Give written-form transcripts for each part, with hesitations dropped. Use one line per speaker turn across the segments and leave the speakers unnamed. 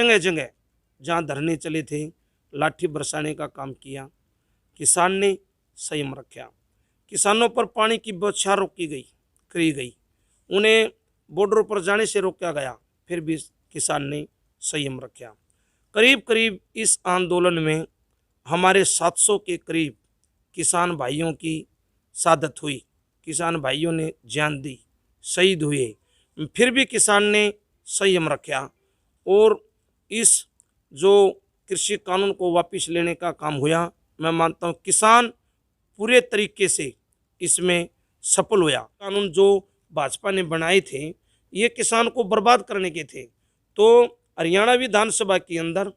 जगह जगह जहाँ धरने चले थे लाठी बरसाने का काम किया। किसान ने संयम रखा। किसानों पर पानी की बौछार रोकी गई, उन्हें बॉर्डर पर जाने से रोका गया, फिर भी किसान ने संयम रखा। करीब करीब इस आंदोलन में हमारे 700 के करीब किसान भाइयों की शहादत हुई। किसान भाइयों ने जान दी, शहीद हुए, फिर भी किसान ने संयम रखा और इस जो कृषि कानून को वापस लेने का काम हुआ, मैं मानता हूँ किसान पूरे तरीके से इसमें सफल हुआ। कानून जो भाजपा ने बनाए थे ये किसान को बर्बाद करने के थे। तो हरियाणा विधानसभा के अंदर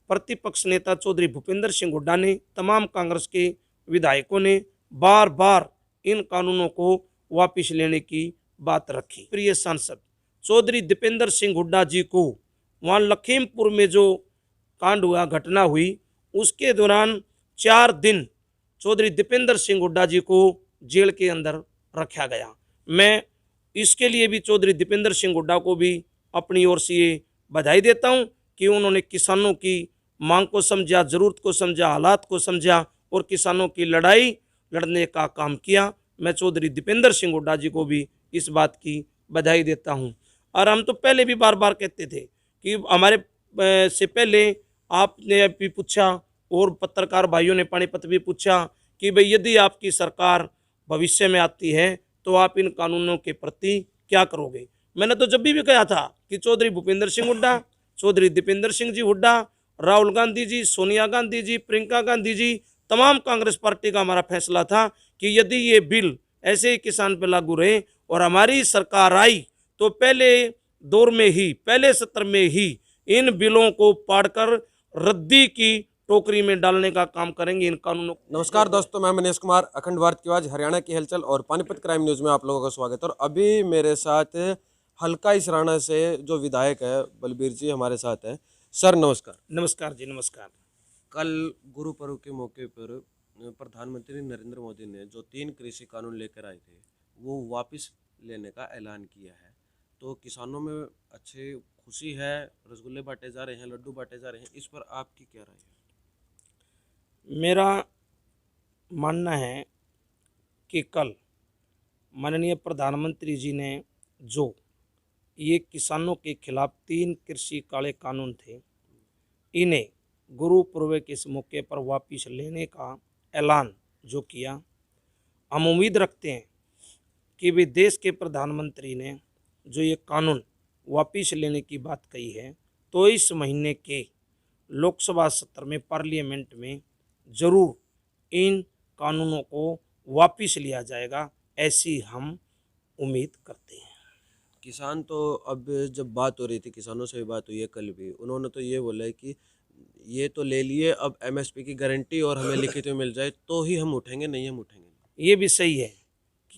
प्रतिपक्ष नेता चौधरी भूपेंद्र सिंह हुड्डा ने, तमाम कांग्रेस के विधायकों ने बार बार इन कानूनों को वापस लेने की बात रखी। प्रिय सांसद चौधरी दीपेंद्र सिंह हुड्डा जी को वहाँ लखीमपुर में जो कांड हुआ, घटना हुई, उसके दौरान 4 दिन चौधरी दीपेंद्र सिंह हुड्डा जी को जेल के अंदर रखा गया। मैं इसके लिए भी चौधरी दीपेंद्र सिंह हुड्डा को भी अपनी ओर से ये बधाई देता हूं कि उन्होंने किसानों की मांग को समझा, ज़रूरत को समझा, हालात को समझा और किसानों की लड़ाई लड़ने का काम किया। मैं चौधरी दीपेंद्र सिंह हुड्डा जी को भी इस बात की बधाई देता हूं। और हम तो पहले भी बार बार कहते थे कि हमारे से पहले आपने भी पूछा और पत्रकार भाइयों ने पानीपत भी पूछा कि भाई यदि आपकी सरकार भविष्य में आती है तो आप इन कानूनों के प्रति क्या करोगे। मैंने तो जब भी कहा था कि चौधरी भूपेंद्र सिंह हुड्डा, चौधरी दीपेंद्र सिंह जी हुड्डा, राहुल गांधी जी, सोनिया गांधी जी, प्रियंका गांधी जी, तमाम कांग्रेस पार्टी का हमारा फैसला था कि यदि ये बिल ऐसे ही किसान पर लागू रहे और हमारी सरकार आई तो पहले दौर में ही, पहले सत्र में ही इन बिलों को पाड़कर रद्दी की टोकरी में डालने का काम करेंगे इन कानूनों।
नमस्कार दोस्तों, मैं मनीष कुमार, अखंड भारत की आवाज, हरियाणा की हलचल और पानीपत क्राइम न्यूज़ में आप लोगों का स्वागत है। और अभी मेरे साथ हल्का इसराना से जो विधायक है बलबीर जी हमारे साथ हैं। सर नमस्कार।
नमस्कार जी, नमस्कार।
कल गुरु पर्व के मौके पर प्रधानमंत्री नरेंद्र मोदी ने जो 3 कृषि कानून लेकर आए थे वो वापस लेने का ऐलान किया है, तो किसानों में अच्छी खुशी है, रसगुल्ले बांटे जा रहे हैं, लड्डू बांटे जा रहे हैं, इस पर आपकी क्या राय है?
मेरा मानना है कि कल माननीय प्रधानमंत्री जी ने जो ये किसानों के खिलाफ 3 कृषि काले कानून थे, इन्हें गुरु पूर्व के इस मौके पर वापस लेने का ऐलान जो किया, हम उम्मीद रखते हैं कि भी देश के प्रधानमंत्री ने जो ये कानून वापस लेने की बात कही है तो इस महीने के लोकसभा सत्र में, पार्लियामेंट में ज़रूर इन कानूनों को वापस लिया जाएगा, ऐसी हम उम्मीद करते हैं।
किसान तो अब जब बात हो रही थी, किसानों से भी बात हुई है कल भी, उन्होंने तो ये बोला है कि ये तो ले लिए, अब एमएसपी की गारंटी और हमें लिखित में मिल जाए तो ही हम उठेंगे, नहीं हम उठेंगे नहीं।
ये भी सही है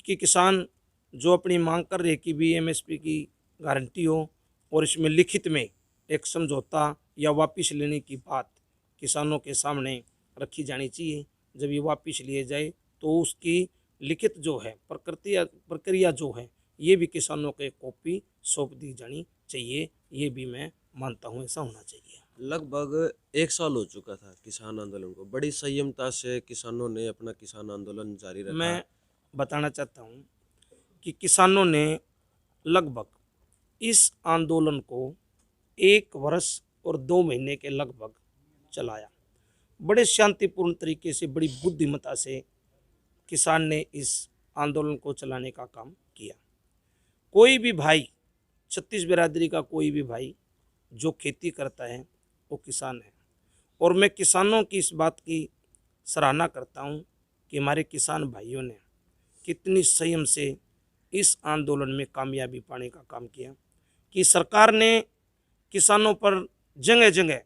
कि किसान जो अपनी मांग कर रहे कि भी एमएसपी की गारंटी हो और इसमें लिखित में एक समझौता या वापस लेने की बात किसानों के सामने रखी जानी चाहिए। जब ये वापस लिए जाए तो उसकी लिखित जो है प्रक्रिया जो है ये भी किसानों के कॉपी सौंप दी जानी चाहिए। ये भी मैं मानता हूँ ऐसा होना चाहिए।
लगभग 1 साल हो चुका था किसान आंदोलन को, बड़ी संयमता से किसानों ने अपना किसान आंदोलन जारी रखा।
मैं बताना चाहता हूँ कि किसानों ने लगभग इस आंदोलन को 1 वर्ष और 2 महीने के लगभग चलाया। बड़े शांतिपूर्ण तरीके से, बड़ी बुद्धिमत्ता से किसान ने इस आंदोलन को चलाने का काम किया। कोई भी भाई, छत्तीस बिरादरी का कोई भी भाई जो खेती करता है वो किसान है, और मैं किसानों की इस बात की सराहना करता हूँ कि हमारे किसान भाइयों ने कितनी संयम से इस आंदोलन में कामयाबी पाने का काम किया कि सरकार ने किसानों पर जगह जगह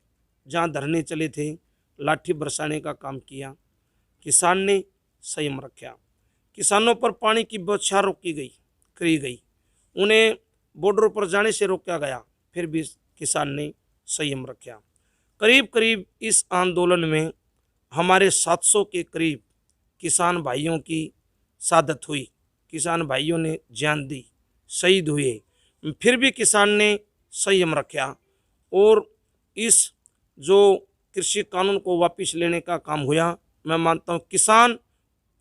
जहाँ धरने चले थे लाठी बरसाने का काम किया। किसान ने संयम रखा। किसानों पर पानी की बौछार रोकी गई, उन्हें बॉर्डर पर जाने से रोका गया, फिर भी किसान ने संयम रखा। करीब करीब इस आंदोलन में हमारे 700 के करीब किसान भाइयों की शहादत हुई। किसान भाइयों ने जान दी, शहीद हुए, फिर भी किसान ने संयम रखा और इस जो कृषि कानून को वापस लेने का काम हुआ, मैं मानता हूँ किसान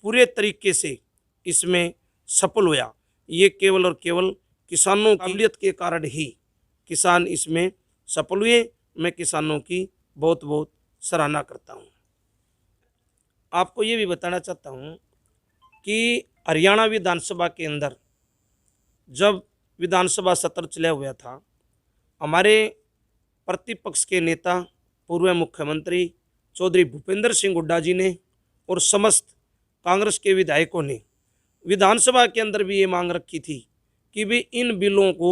पूरे तरीके से इसमें सफल हुआ। ये केवल और केवल किसानों की काबिलियत के कारण ही किसान इसमें सफल हुए। मैं किसानों की बहुत बहुत सराहना करता हूँ। आपको ये भी बताना चाहता हूँ कि हरियाणा विधानसभा के अंदर जब विधानसभा सत्र चला हुआ था, हमारे प्रतिपक्ष के नेता पूर्व मुख्यमंत्री चौधरी भूपेंद्र सिंह हुड्डा जी ने और समस्त कांग्रेस के विधायकों ने विधानसभा के अंदर भी ये मांग रखी थी कि भी इन बिलों को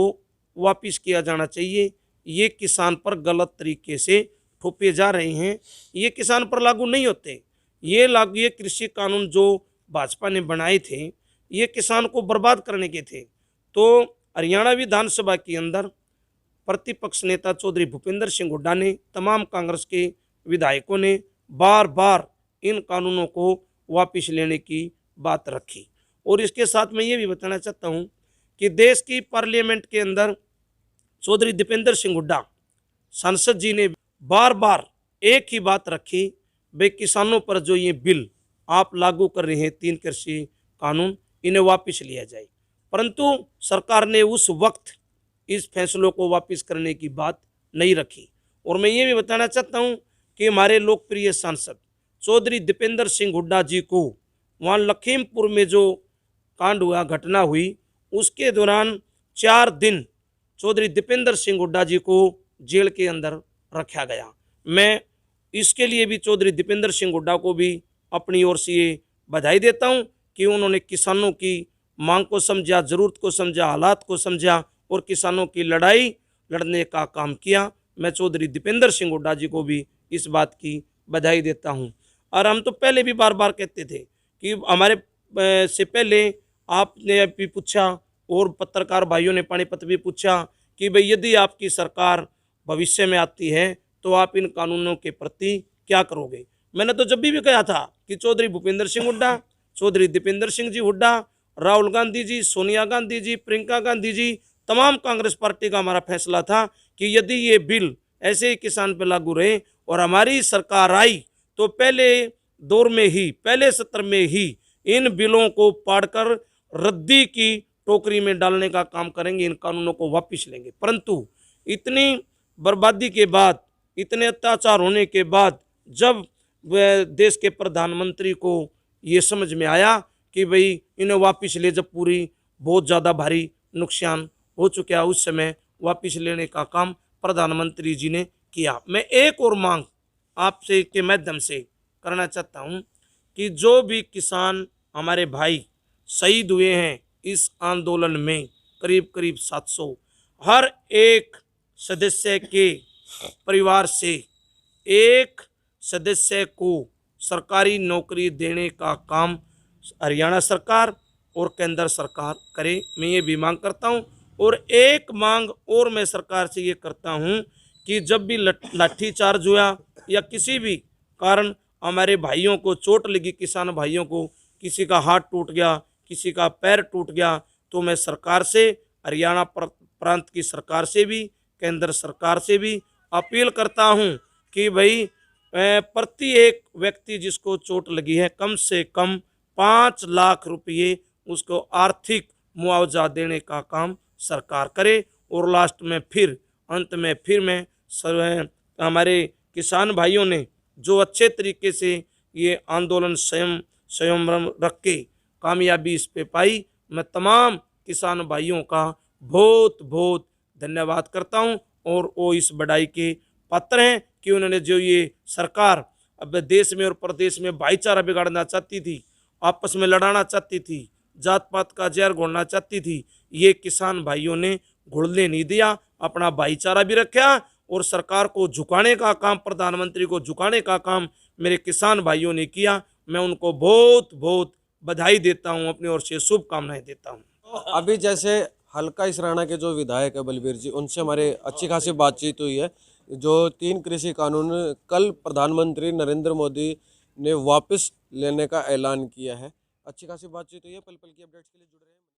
वापस किया जाना चाहिए। ये किसान पर गलत तरीके से थोपे जा रहे हैं, ये किसान पर लागू नहीं होते। ये कृषि कानून जो भाजपा ने बनाए थे, ये किसान को बर्बाद करने के थे। तो हरियाणा विधानसभा के अंदर प्रतिपक्ष नेता चौधरी भूपेंद्र सिंह हुड्डा ने, तमाम कांग्रेस के विधायकों ने बार बार इन कानूनों को वापस लेने की बात रखी। और इसके साथ मैं ये भी बताना चाहता हूँ कि देश की पार्लियामेंट के अंदर चौधरी दीपेंद्र सिंह हुड्डा सांसद जी ने बार बार एक ही बात रखी, वे किसानों पर जो ये बिल आप लागू कर रहे हैं 3 कृषि कानून, इन्हें वापस लिया जाए। परंतु सरकार ने उस वक्त इस फैसलों को वापस करने की बात नहीं रखी। और मैं ये भी बताना चाहता हूँ कि हमारे लोकप्रिय सांसद चौधरी दीपेंद्र सिंह हुड्डा जी को वहाँ लखीमपुर में जो कांड हुआ, घटना हुई, उसके दौरान 4 दिन चौधरी दीपेंद्र सिंह हुड्डा जी को जेल के अंदर रखा गया। मैं इसके लिए भी चौधरी दीपेंद्र सिंह हुड्डा को भी अपनी ओर से ये बधाई देता हूँ कि उन्होंने किसानों की मांग को समझा, ज़रूरत को समझा, हालात को समझा और किसानों की लड़ाई लड़ने का काम किया। मैं चौधरी दीपेंद्र सिंह हुड्डा जी को भी इस बात की बधाई देता हूँ। और हम तो पहले भी बार बार कहते थे कि हमारे से पहले आपने भी पूछा और पत्रकार भाइयों ने पानीपत भी पूछा कि भाई यदि आपकी सरकार भविष्य में आती है तो आप इन कानूनों के प्रति क्या करोगे। मैंने तो जब भी कहा था कि चौधरी भूपेंद्र सिंह हुड्डा, चौधरी दीपेंद्र सिंह जी हुड्डा, राहुल गांधी जी, सोनिया गांधी जी, प्रियंका गांधी जी, तमाम कांग्रेस पार्टी का हमारा फैसला था कि यदि ये बिल ऐसे ही किसान पर लागू रहे और हमारी सरकार आई तो पहले दौर में ही, पहले सत्र में ही इन बिलों को पाड़कर रद्दी की टोकरी में डालने का काम करेंगे, इन कानूनों को वापस लेंगे। परंतु इतनी बर्बादी के बाद, इतने अत्याचार होने के बाद जब देश के प्रधानमंत्री को ये समझ में आया कि भाई इन्हें वापस ले, जब पूरी बहुत ज़्यादा भारी नुकसान हो चुका है, उस समय वापस लेने का काम प्रधानमंत्री जी ने किया। मैं एक और मांग आपसे के माध्यम से करना चाहता हूँ कि जो भी किसान हमारे भाई शहीद हुए हैं इस आंदोलन में, करीब करीब 700, हर एक सदस्य के परिवार से एक सदस्य को सरकारी नौकरी देने का काम हरियाणा सरकार और केंद्र सरकार करे। मैं ये भी मांग करता हूँ। और एक मांग और मैं सरकार से ये करता हूँ कि जब भी लाठीचार्ज हुआ या किसी भी कारण हमारे भाइयों को चोट लगी, किसान भाइयों को किसी का हाथ टूट गया, किसी का पैर टूट गया, तो मैं सरकार से, हरियाणा प्रांत की सरकार से भी, केंद्र सरकार से भी अपील करता हूं कि भाई प्रति एक व्यक्ति जिसको चोट लगी है कम से कम 5 लाख रुपये उसको आर्थिक मुआवजा देने का काम सरकार करे। और लास्ट में फिर, अंत में फिर मैं हमारे किसान भाइयों ने जो अच्छे तरीके से ये आंदोलन संयम रख के कामयाबी इस पे पाई, मैं तमाम किसान भाइयों का बहुत बहुत धन्यवाद करता हूं। और वो इस बड़ाई के पात्र हैं कि उन्होंने जो ये सरकार अब देश में और प्रदेश में भाईचारा बिगाड़ना चाहती थी, आपस में लड़ाना चाहती थी, जात पात का जहर घोलना चाहती थी, ये किसान भाइयों ने घुलने नहीं दिया, अपना भाईचारा भी रखा और सरकार को झुकाने का काम, प्रधानमंत्री को झुकाने का काम मेरे किसान भाइयों ने किया। मैं उनको बहुत बहुत बधाई देता हूं, अपनी ओर से शुभकामनाएं देता हूं।
अभी जैसे हल्का इसराना के जो विधायक है बलबीर जी, उनसे हमारे अच्छी खासी बातचीत हुई है। जो 3 कृषि कानून कल प्रधानमंत्री नरेंद्र मोदी ने वापस लेने का ऐलान किया है, अच्छी खासी बातचीत हुई है। पल पल की अपडेट्स के लिए जुड़े रहिए।